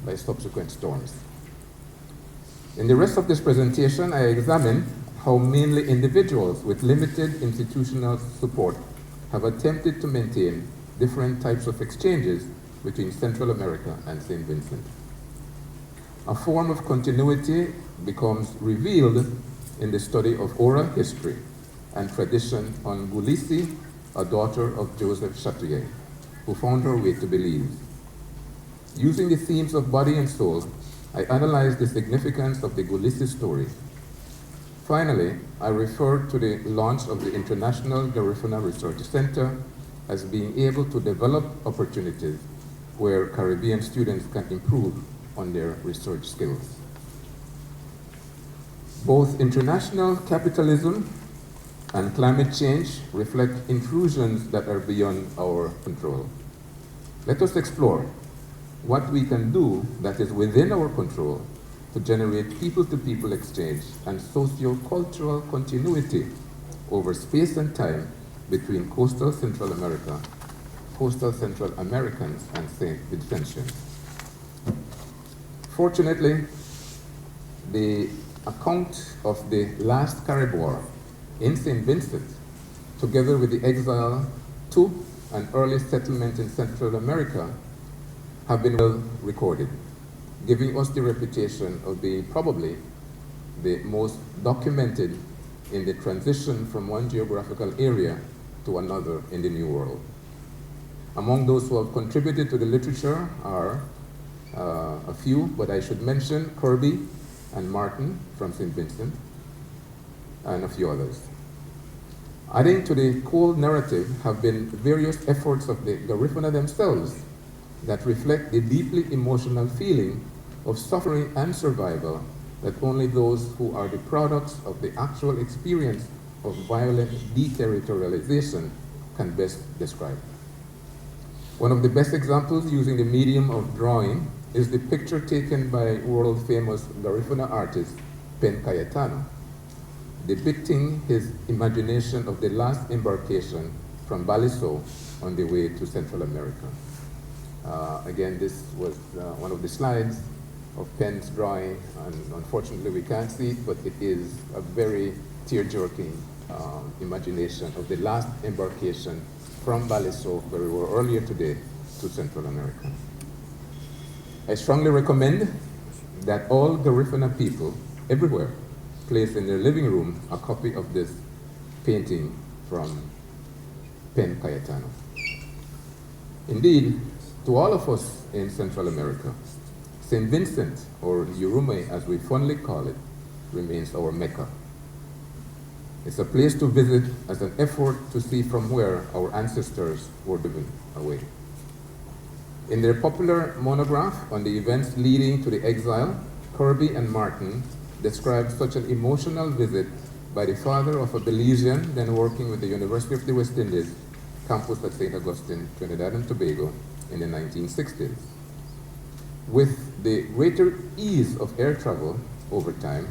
by subsequent storms. In the rest of this presentation, I examine how mainly individuals with limited institutional support have attempted to maintain different types of exchanges between Central America and St. Vincent. A form of continuity becomes revealed in the study of oral history and tradition on Gulisi, a daughter of Joseph Chatouillet, who found her way to Belize. Using the themes of body and soul, I analyzed the significance of the Gulisi story. Finally, I referred to the launch of the International Garifuna Research Center as being able to develop opportunities where Caribbean students can improve on their research skills. Both international capitalism and climate change reflect intrusions that are beyond our control. Let us explore what we can do that is within our control to generate people-to-people exchange and socio-cultural continuity over space and time between coastal Central America, coastal Central Americans, and St. Vincentians. Fortunately, the account of the last Carib War in St. Vincent, together with the exile to an early settlement in Central America, have been well recorded, giving us the reputation of being probably the most documented in the transition from one geographical area to another in the New World. Among those who have contributed to the literature are a few, but I should mention Kirby and Martin from St. Vincent, and a few others. Adding to the cold narrative have been various efforts of the Garifuna themselves that reflect the deeply emotional feeling of suffering and survival that only those who are the products of the actual experience of violent deterritorialization can best describe. One of the best examples using the medium of drawing is the picture taken by world-famous Garifuna artist Pen Cayetano, depicting his imagination of the last embarkation from Palacio on the way to Central America. Again, this was one of the slides of Pen's drawing, and unfortunately we can't see it, but it is a very tear-jerking imagination of the last embarkation from Palacio, where we were earlier today, to Central America. I strongly recommend that all Garifuna people everywhere place in their living room a copy of this painting from Pen Cayetano. Indeed, to all of us in Central America, St. Vincent, or Yurume as we fondly call it, remains our Mecca. It's a place to visit as an effort to see from where our ancestors were driven away. In their popular monograph on the events leading to the exile, Kirby and Martin described such an emotional visit by the father of a Belizean then working with the University of the West Indies campus at St. Augustine, Trinidad and Tobago in the 1960s. With the greater ease of air travel over time,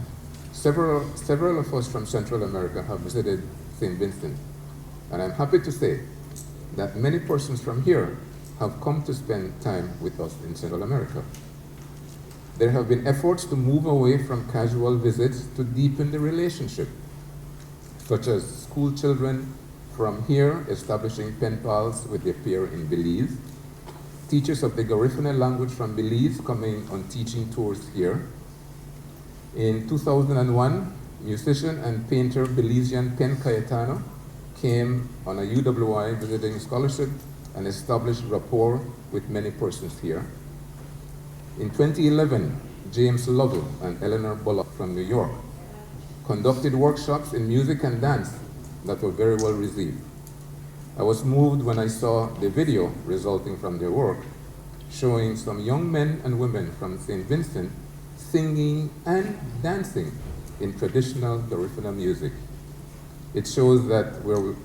several of us from Central America have visited St. Vincent, and I'm happy to say that many persons from here have come to spend time with us in Central America. There have been efforts to move away from casual visits to deepen the relationship, such as school children from here establishing pen pals with their peer in Belize, teachers of the Garifuna language from Belize coming on teaching tours here. In 2001, musician and painter Belizean Pen Cayetano came on a UWI visiting scholarship and established rapport with many persons here. In 2011, James Lovell and Eleanor Bullock from New York conducted workshops in music and dance that were very well received. I was moved when I saw the video resulting from their work, showing some young men and women from St. Vincent singing and dancing in traditional Garifuna music. It shows that when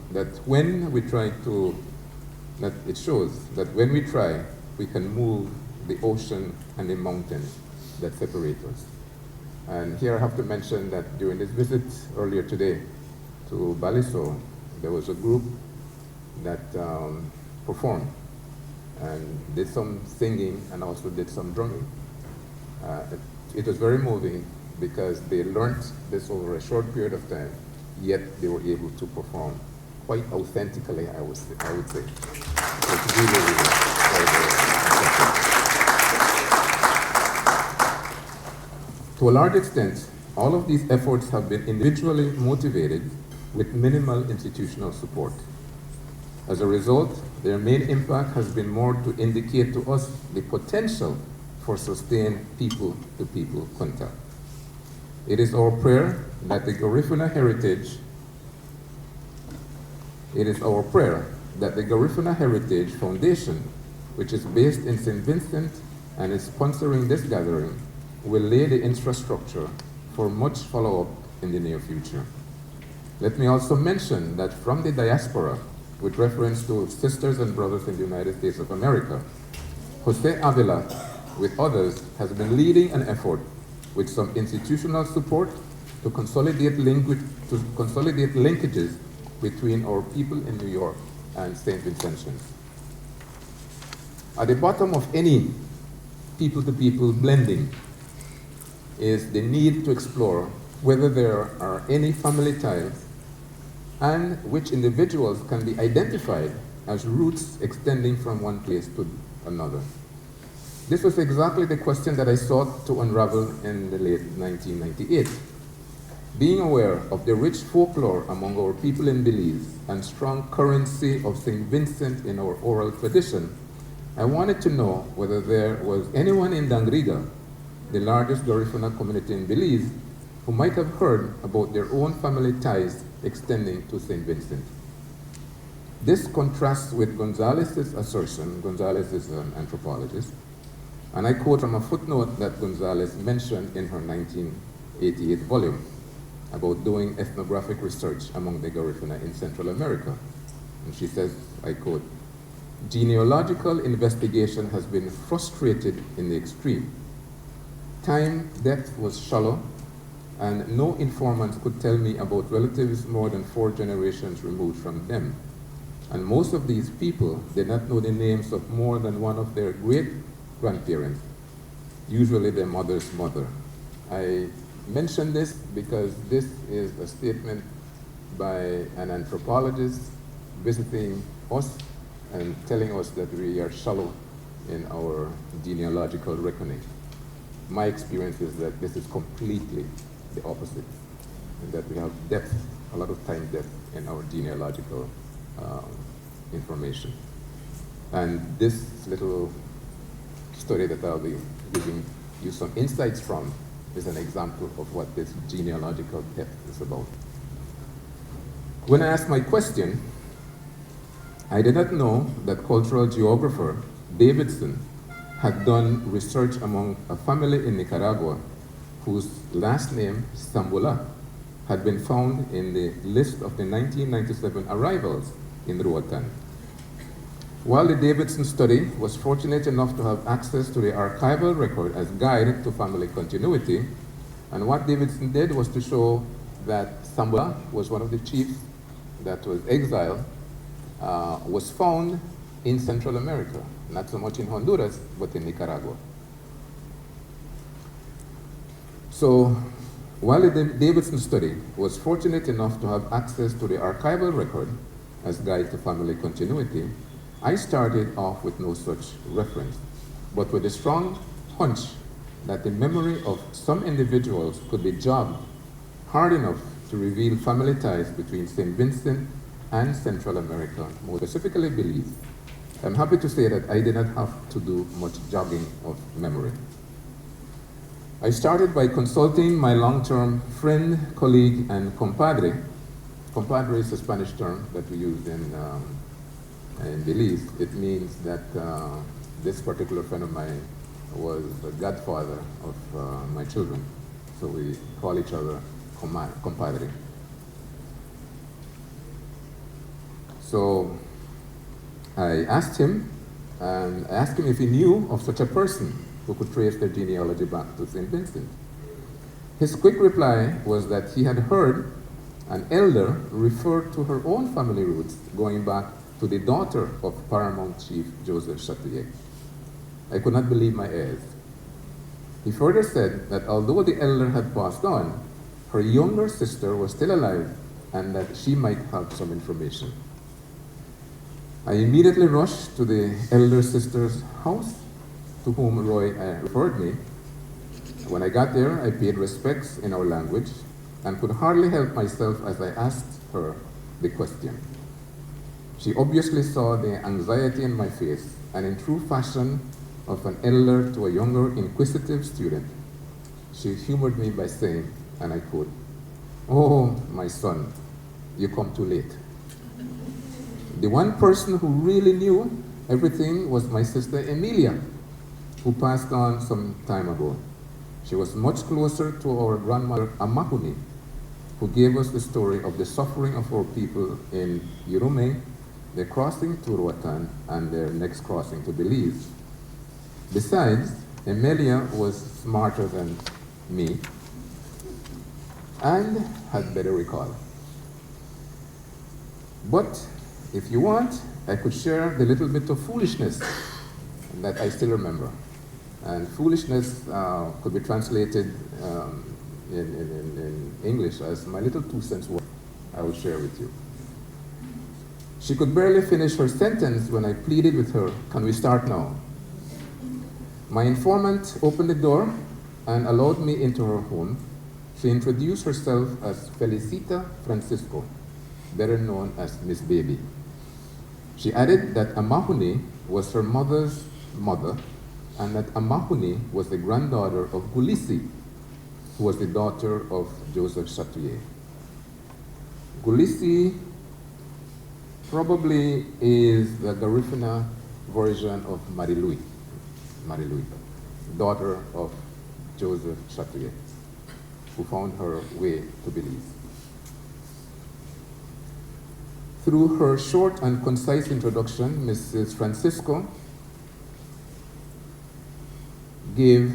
we try, we can move the ocean and the mountains that separate us. And here I have to mention that during this visit earlier today to Palacio, there was a group that performed and did some singing and also did some drumming. It was very moving because they learned this over a short period of time, yet they were able to perform quite authentically, I would say. It was really, really very, very impressive. To a large extent, all of these efforts have been individually motivated with minimal institutional support. As a result, their main impact has been more to indicate to us the potential for sustained people-to-people contact. It is our prayer that the Garifuna Heritage Foundation, which is based in St. Vincent and is sponsoring this gathering, will lay the infrastructure for much follow-up in the near future. Let me also mention that from the diaspora, with reference to sisters and brothers in the United States of America, Jose Avila, with others, has been leading an effort with some institutional support to consolidate linkages between our people in New York and St. Vincentians. At the bottom of any people-to-people blending is the need to explore whether there are any family ties and which individuals can be identified as roots extending from one place to another. This was exactly the question that I sought to unravel in the late 1998. Being aware of the rich folklore among our people in Belize and strong currency of St. Vincent in our oral tradition, I wanted to know whether there was anyone in Dangriga, the largest Garifuna community in Belize, who might have heard about their own family ties extending to St. Vincent. This contrasts with Gonzalez's assertion. Gonzalez is an anthropologist, and I quote from a footnote that Gonzalez mentioned in her 1988 volume about doing ethnographic research among the Garifuna in Central America. And she says, I quote, "Genealogical investigation has been frustrated in the extreme. Time depth was shallow, and no informants could tell me about relatives more than 4 generations removed from them. And most of these people did not know the names of more than one of their great-grandparents, usually their mother's mother." I mention this because this is a statement by an anthropologist visiting us and telling us that we are shallow in our genealogical reckoning. My experience is that this is completely the opposite, and that we have depth, a lot of time depth in our genealogical information. And this little story that I'll be giving you some insights from is an example of what this genealogical depth is about. When I asked my question, I did not know that cultural geographer Davidson had done research among a family in Nicaragua whose last name, Sambula, had been found in the list of the 1997 arrivals in Roatan. While the Davidson study was fortunate enough to have access to the archival record as guide to family continuity, and what Davidson did was to show that Sambula was one of the chiefs that was exiled, was found in Central America, not so much in Honduras, but in Nicaragua. So, while the Davidson study was fortunate enough to have access to the archival record as guide to family continuity, I started off with no such reference, but with a strong hunch that the memory of some individuals could be jogged hard enough to reveal family ties between St. Vincent and Central America, more specifically Belize. I'm happy to say that I did not have to do much jogging of memory. I started by consulting my long-term friend, colleague, and compadre. Compadre is a Spanish term that we use in Belize. It means that this particular friend of mine was the godfather of my children. So we call each other compadre. So I asked him if he knew of such a person who could trace their genealogy back to St. Vincent. His quick reply was that he had heard an elder refer to her own family roots going back to the daughter of Paramount Chief Joseph Chatelier. I could not believe my ears. He further said that although the elder had passed on, her younger sister was still alive and that she might have some information. I immediately rushed to the elder sister's house, to whom Roy referred me. When I got there, I paid respects in our language and could hardly help myself as I asked her the question. She obviously saw the anxiety in my face, and in true fashion of an elder to a younger, inquisitive student, she humored me by saying, and I quote, "Oh, my son, you come too late." The one person who really knew everything was my sister Emilia, who passed on some time ago. She was much closer to our grandmother Amahuni, who gave us the story of the suffering of our people in Yurume, their crossing to Roatan, and their next crossing to Belize. Besides, Emilia was smarter than me and had better recall. But if you want, I could share the little bit of foolishness that I still remember. And foolishness could be translated in English as my little 2 cents worth. I will share with you. She could barely finish her sentence when I pleaded with her, "Can we start now?" My informant opened the door and allowed me into her home. She introduced herself as Felicita Francisco, better known as Miss Baby. She added that Amahuni was her mother's mother, and that Amahuni was the granddaughter of Gulisi, who was the daughter of Joseph Chatouillet. Gulisi probably is the Garifuna version of Marie-Louis, daughter of Joseph Chatouillet, who found her way to Belize. Through her short and concise introduction, Mrs. Francisco gave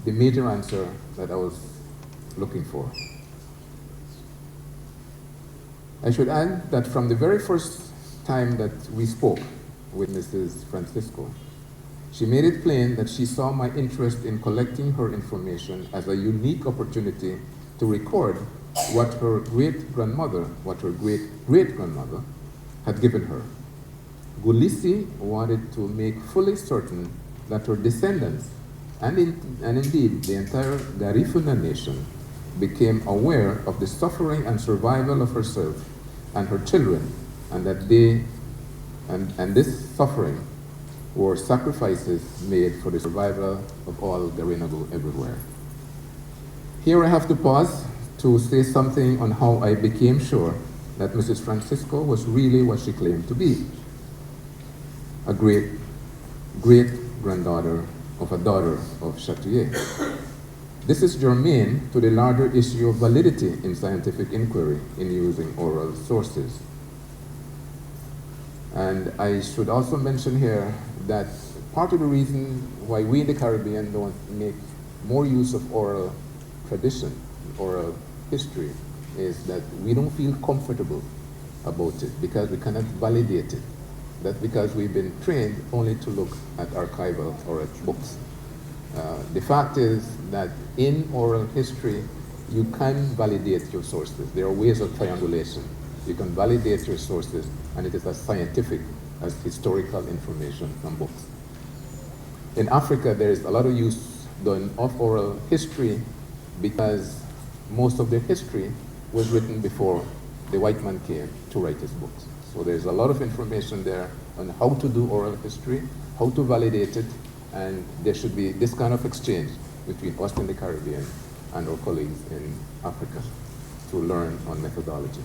the major answer that I was looking for. I should add that from the very first time that we spoke with Mrs. Francisco, she made it plain that she saw my interest in collecting her information as a unique opportunity to record what her great-grandmother, what her great-great-grandmother had given her. Gulisi wanted to make fully certain that her descendants, and indeed the entire Garifuna nation, became aware of the suffering and survival of herself and her children, and that they, and this suffering were sacrifices made for the survival of all Garinagu everywhere. Here I have to pause to say something on how I became sure that Mrs. Francisco was really what she claimed to be, a great-granddaughter of a daughter of Chatouillet. This is germane to the larger issue of validity in scientific inquiry in using oral sources. And I should also mention here that part of the reason why we in the Caribbean don't make more use of oral tradition, oral history, is that we don't feel comfortable about it because we cannot validate it. That's because we've been trained only to look at archival or at books. The fact is that in oral history, you can validate your sources. There are ways of triangulation. You can validate your sources, and it is as scientific as historical information from books. In Africa, there is a lot of use done of oral history because most of their history was written before the white man came to write his books. So there's a lot of information there on how to do oral history, how to validate it, and there should be this kind of exchange between us in the Caribbean and our colleagues in Africa to learn on methodology.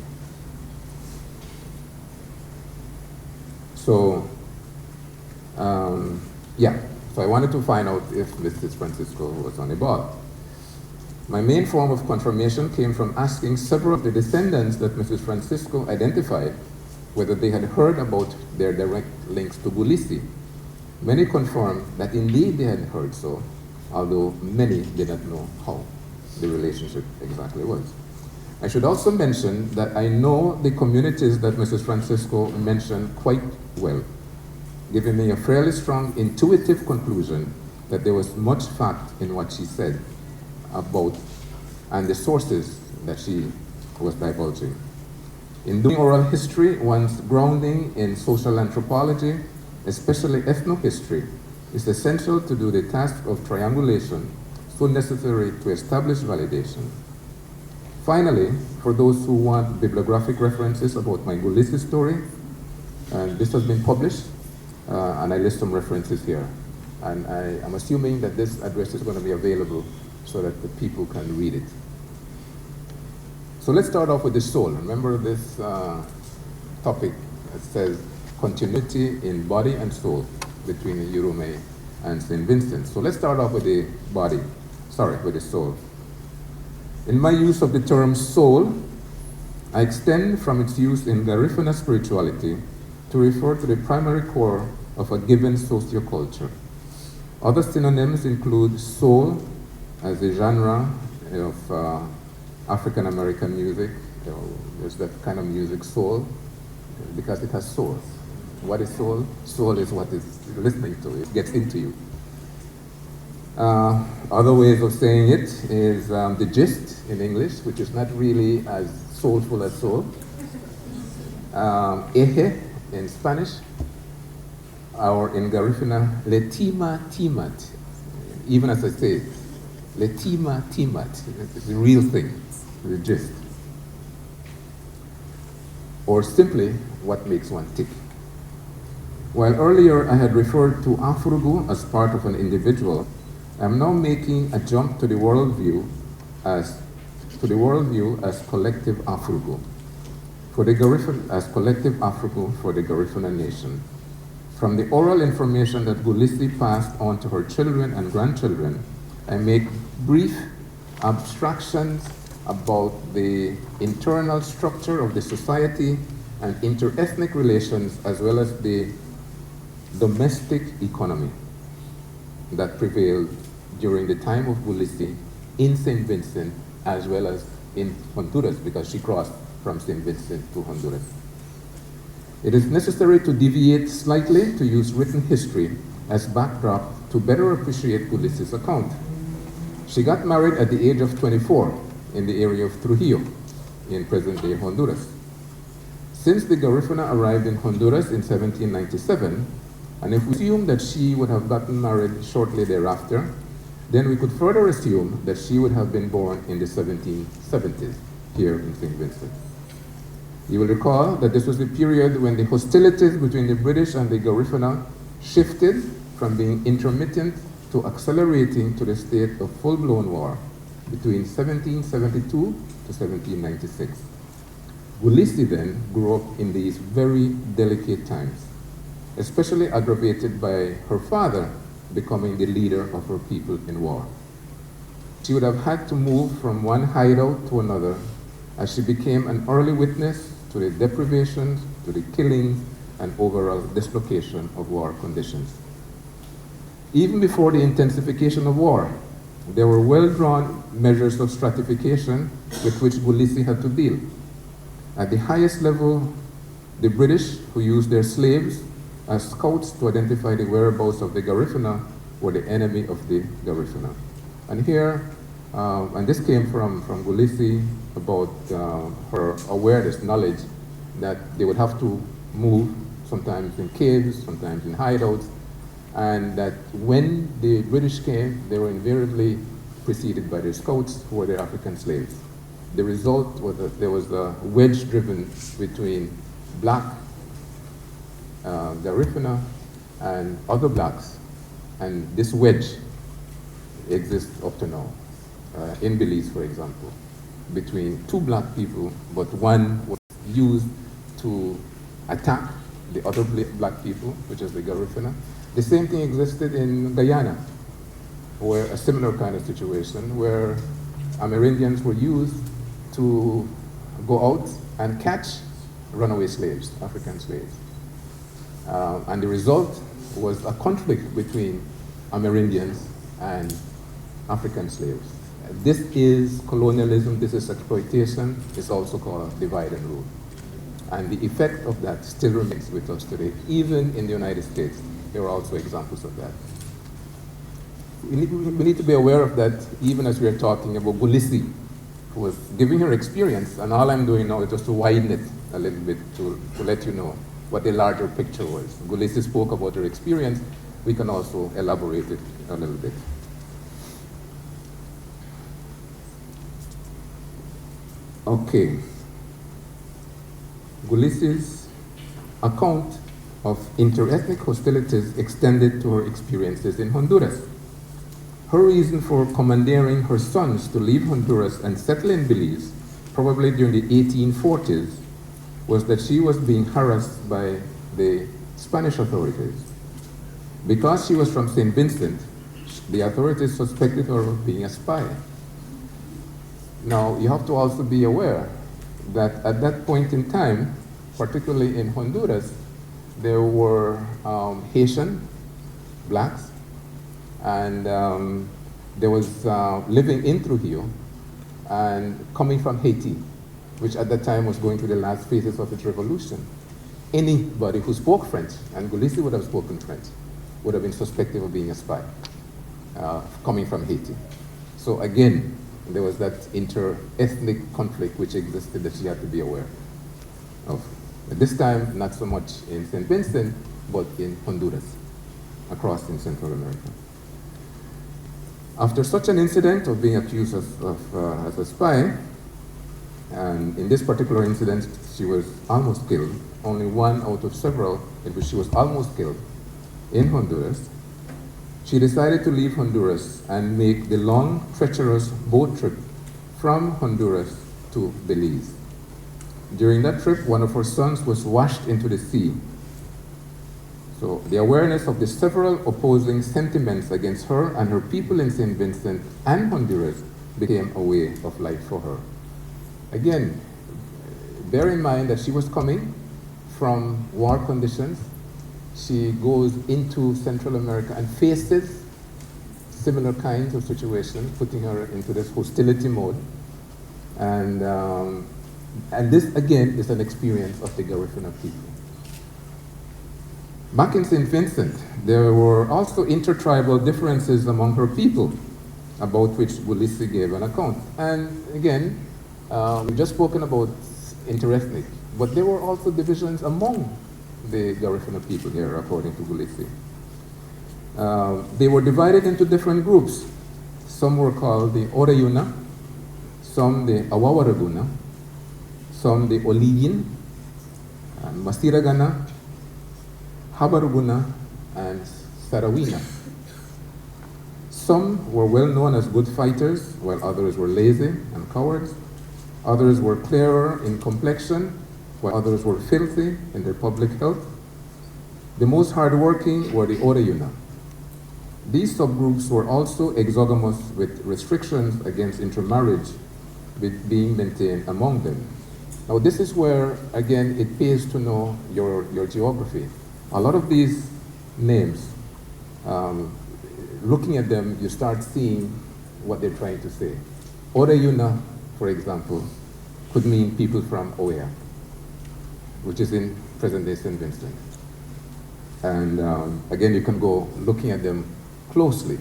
So, so I wanted to find out if Mrs. Francisco was on the ball. My main form of confirmation came from asking several of the descendants that Mrs. Francisco identified whether they had heard about their direct links to Gulisi. Many confirmed that indeed they had heard so, although many did not know how the relationship exactly was. I should also mention that I know the communities that Mrs. Francisco mentioned quite well, giving me a fairly strong intuitive conclusion that there was much fact in what she said about and the sources that she was divulging. In doing oral history, one's grounding in social anthropology, especially ethnohistory, is essential to do the task of triangulation so necessary to establish validation. Finally, for those who want bibliographic references about my Gulisi story, and this has been published, and I list some references here. And I am assuming that this address is going to be available so that the people can read it. So let's start off with the soul. Remember this topic that says continuity in body and soul between the Yurume and St. Vincent. So let's start off with the body, with the soul. In my use of the term soul, I extend from its use in Garifuna spirituality to refer to the primary core of a given socioculture. Other synonyms include soul as a genre of African American music. There's that kind of music, soul, because it has soul. What is soul? Soul is what is listening to, it gets into you. Other ways of saying it is the gist in English, which is not really as soulful as soul. Eje in Spanish, or in Garifuna, letima timat. Even as I say it, letima timat. It's the real thing, the gist. Or simply, what makes one tick. While earlier I had referred to Afrugu as part of an individual, I'm now making a jump to the worldview as collective Afrugu, as collective Afrugu for the Garifuna nation. From the oral information that Gulisi passed on to her children and grandchildren, I make brief abstractions about the internal structure of the society and interethnic relations, as well as the domestic economy that prevailed during the time of Gulisi in St. Vincent, as well as in Honduras, because she crossed from St. Vincent to Honduras. It is necessary to deviate slightly to use written history as backdrop to better appreciate Gulisi's account. She got married at the age of 24 in the area of Trujillo in present-day Honduras. Since the Garifuna arrived in Honduras in 1797, and if we assume that she would have gotten married shortly thereafter, then we could further assume that she would have been born in the 1770s here in St. Vincent. You will recall that this was the period when the hostilities between the British and the Garifuna shifted from being intermittent to accelerating to the state of full-blown war between 1772 to 1796. Gulisi then grew up in these very delicate times, especially aggravated by her father becoming the leader of her people in war. She would have had to move from one hideout to another as she became an early witness to the deprivations, to the killings, and overall dislocation of war conditions. Even before the intensification of war, there were well-drawn measures of stratification with which Gulisi had to deal. At the highest level, the British, who used their slaves as scouts to identify the whereabouts of the Garifuna, were the enemy of the Garifuna. And here, and this came from Gulisi about her awareness, knowledge, that they would have to move, sometimes in caves, sometimes in hideouts, and that when the British came, they were invariably preceded by their scouts, who were their African slaves. The result was that there was a wedge driven between black Garifuna and other blacks, and this wedge exists up to now. In Belize, for example, between two black people, but one was used to attack the other black people, which is the Garifuna. The same thing existed in Guyana, where a similar kind of situation, where Amerindians were used to go out and catch runaway slaves, African slaves. And the result was a conflict between Amerindians and African slaves. This is colonialism, this is exploitation, it's also called divide and rule. And the effect of that still remains with us today. Even in the United States, there are also examples of that. we need to be aware of that even as we are talking about Gulisi, who was giving her experience, and all I'm doing now is just to widen it a little bit to let you know what the larger picture was. Gulisi spoke about her experience. We can also elaborate it a little bit. Okay. Gulisi's account of interethnic hostilities extended to her experiences in Honduras. Her reason for commandeering her sons to leave Honduras and settle in Belize, probably during the 1840s, was that she was being harassed by the Spanish authorities. Because she was from St. Vincent, the authorities suspected her of being a spy. Now, you have to also be aware that at that point in time, particularly in Honduras, there were Haitian blacks, and there was living in Trujillo and coming from Haiti, which at that time was going through the last phases of its revolution. Anybody who spoke French, and Gulisi would have spoken French, would have been suspected of being a spy coming from Haiti. So again, there was that inter-ethnic conflict which existed that she had to be aware of. At this time, not so much in St. Vincent, but in Honduras, across in Central America. After such an incident of being accused as a spy, and in this particular incident, she was almost killed, only one out of several in which she was almost killed in Honduras, she decided to leave Honduras and make the long, treacherous boat trip from Honduras to Belize. During that trip, one of her sons was washed into the sea. So the awareness of the several opposing sentiments against her and her people in St. Vincent and Honduras became a way of life for her. Again, bear in mind that she was coming from war conditions. She goes into Central America and faces similar kinds of situations, putting her into this hostility mode. And this, again, is an experience of the Garifuna people. Back in St. Vincent, there were also intertribal differences among her people, about which Gulisi gave an account. And again, we've just spoken about interethnic, but there were also divisions among the Garifuna people here, according to Gulisi. They were divided into different groups. Some were called the Oreyuna, some the Awawaraguna, some the Oligin, and Masiragana, Habaruguna, and Sarawina. Some were well known as good fighters, while others were lazy and cowards. Others were clearer in complexion, while others were filthy in their public health. The most hardworking were the Oreyuna. These subgroups were also exogamous, with restrictions against intermarriage being maintained among them. Now this is where, again, it pays to know your geography. A lot of these names, looking at them, you start seeing what they're trying to say. Oreyuna, for example, could mean people from Oya, which is in present-day St. Vincent. And again, you can go looking at them closely,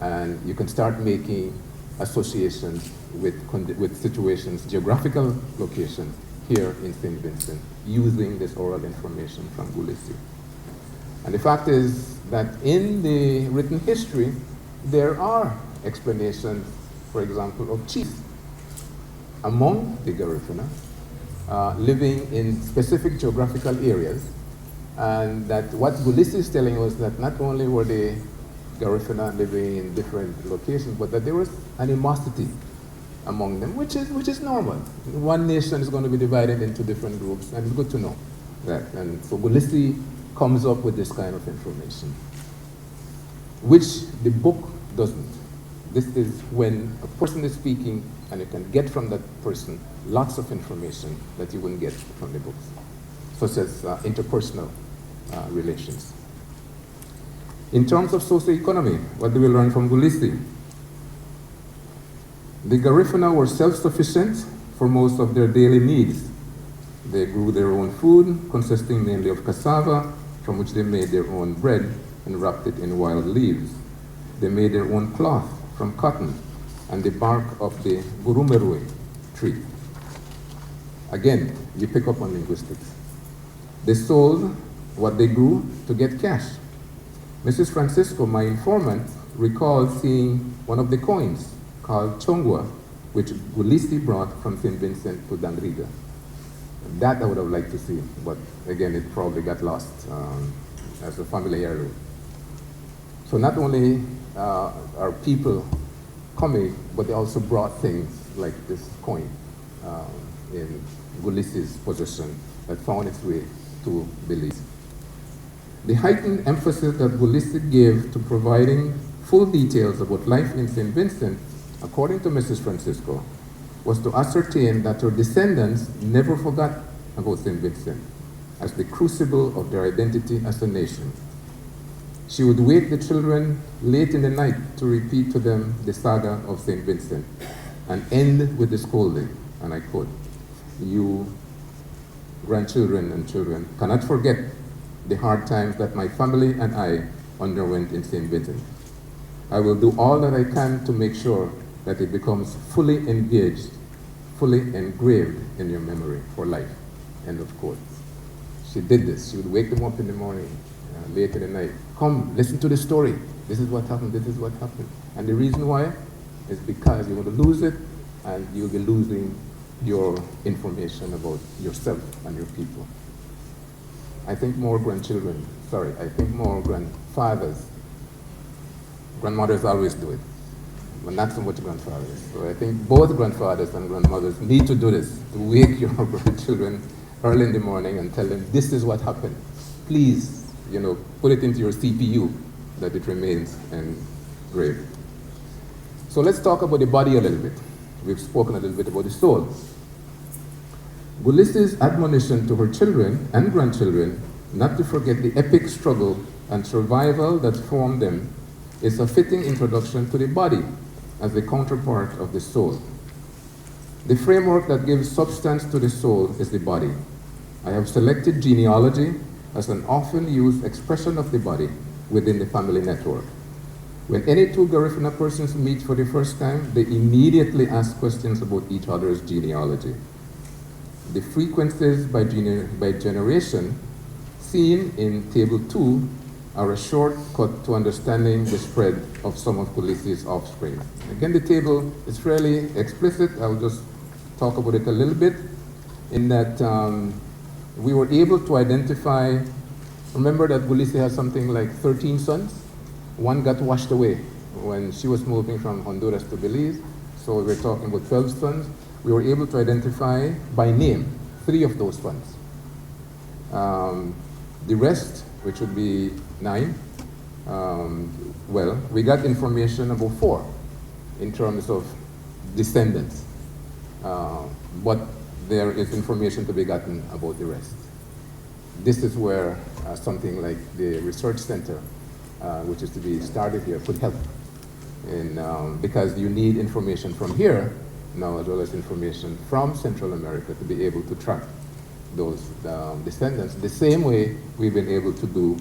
and you can start making associations with situations, geographical locations here in St. Vincent, using this oral information from Gulisi. And the fact is that in the written history, there are explanations, for example, of chiefs among the Garifuna, living in specific geographical areas, and that what Gulisi is telling us that not only were the Garifuna living in different locations, but that there was animosity among them, which is normal. One nation is going to be divided into different groups, and it's good to know that. And so Gulisi comes up with this kind of information, which the book doesn't. This is when a person is speaking, and you can get from that person lots of information that you wouldn't get from the books, such as interpersonal relations. In terms of socioeconomy, what do we learn from Gulisi? The Garifuna were self-sufficient for most of their daily needs. They grew their own food, consisting mainly of cassava, from which they made their own bread and wrapped it in wild leaves. they made their own cloth from cotton and the bark of the gurumerue tree. Again, you pick up on linguistics. They sold what they grew to get cash. Mrs. Francisco, my informant, recalled seeing one of the coins called chongwa, which Gulisi brought from St. Vincent to Dangriga. That I would have liked to see, but again, it probably got lost as a family heirloom. So not only are people coming, but they also brought things like this coin in Gulisi's possession that found its way to Belize. The heightened emphasis that Gulisi gave to providing full details about life in St. Vincent, according to Mrs. Francisco, was to ascertain that her descendants never forgot about St. Vincent as the crucible of their identity as a nation. She would wake the children late in the night to repeat to them the saga of St. Vincent and end with the scolding, and I quote, "You grandchildren and children cannot forget the hard times that my family and I underwent in St. Vincent. I will do all that I can to make sure that it becomes fully engaged, fully engraved in your memory for life." End of quote. She did this. She would wake them up in the morning, late in the night. "Come, listen to the story. This is what happened, this is what happened." And the reason why is because you're going to lose it, and you'll be losing your information about yourself and your people. I think more grandfathers. Grandmothers always do it, but not so much grandfathers. So I think both grandfathers and grandmothers need to do this, to wake your grandchildren early in the morning and tell them, this is what happened. Please, put it into your CPU that it remains engraved. So let's talk about the body a little bit. We've spoken a little bit about the soul. Gulisi's admonition to her children and grandchildren not to forget the epic struggle and survival that formed them is a fitting introduction to the body as the counterpart of the soul. The framework that gives substance to the soul is the body. I have selected genealogy as an often used expression of the body within the family network. When any two Garifuna persons meet for the first time, they immediately ask questions about each other's genealogy. The frequencies by generation seen in Table 2 are a shortcut to understanding the spread of some of Gulisi's offspring. Again, the table is fairly explicit. I'll just talk about it a little bit, in that we were able to identify, remember that Gulisi has something like 13 sons. One got washed away when she was moving from Honduras to Belize, so we're talking about 12 sons. We were able to identify by name 3 of those sons. The rest, which would be 9, we got information about 4 in terms of descendants, but there is information to be gotten about the rest. This is where something like the research center, which is to be started here, could help, because you need information from here now as well as information from Central America to be able to track those descendants the same way we've been able to do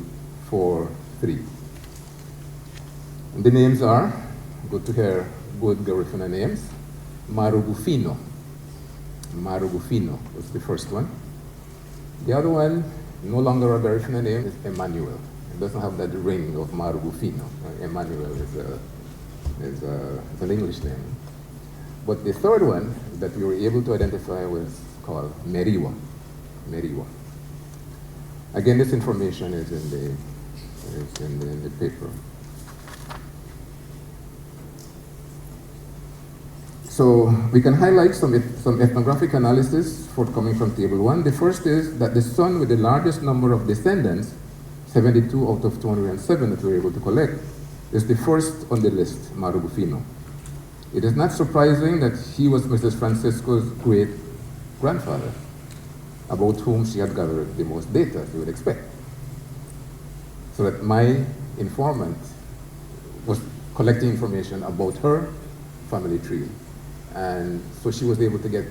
for 3. And the names are, good to hear good Garifuna names, Marugufino. Marugufino was the first one. The other one, no longer a Garifuna name, is Emmanuel. It doesn't have that ring of Marugufino. Emmanuel is an English name. But the third one that we were able to identify was called Meriwa. Meriwa. Again, this information is in the paper. So we can highlight some ethnographic analysis forthcoming from Table 1. The first is that the son with the largest number of descendants, 72 out of 207 that we were able to collect, is the first on the list, Marugufino. It is not surprising that he was Mrs. Francisco's great-grandfather, about whom she had gathered the most data, as you would expect. So that my informant was collecting information about her family tree. And so she was able to get